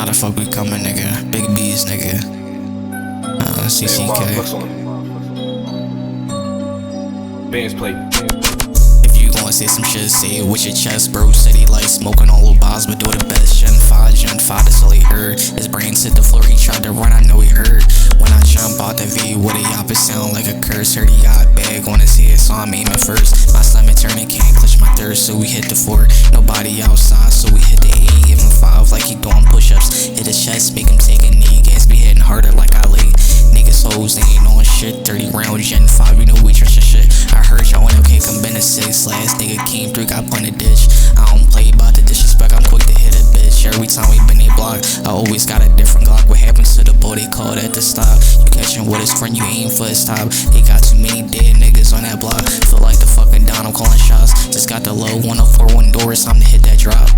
How the fuck we coming, nigga? Big B's, nigga. CCK. Bands play. If you gon' say some shit, say it with your chest, bro. Said he like smoking all the bars, but do the best. Gen 5, that's all he heard. His brains hit the floor, he tried to run, I know he heard. When I jump out the V with a yop, it sound like a curse. Heard he got bag on his head, so I'm aiming first. My stomach turning, can't clutch my thirst, so we hit the floor. Nobody outside, so we hit the A. Give him 5 like he doing push-ups. Hit his chest, make him take a knee. Gas be hitting harder like Ali. Niggas hoes, they ain't on shit. 30 round Gen 5, you know we trust your shit. I heard y'all wanna kick him, been a 6. Last nigga came through, got put in the ditch. I don't play about the disrespect, I'm quick to hit a bitch. Every time we been a block, I always got a different Glock. What happens to the boy, they call that the stop. You catching with his friend, you aim for his top. They got too many dead niggas on that block. Feel like the fucking Don, I'm calling shots. Just got the low 1041 door, it's time to hit that drop.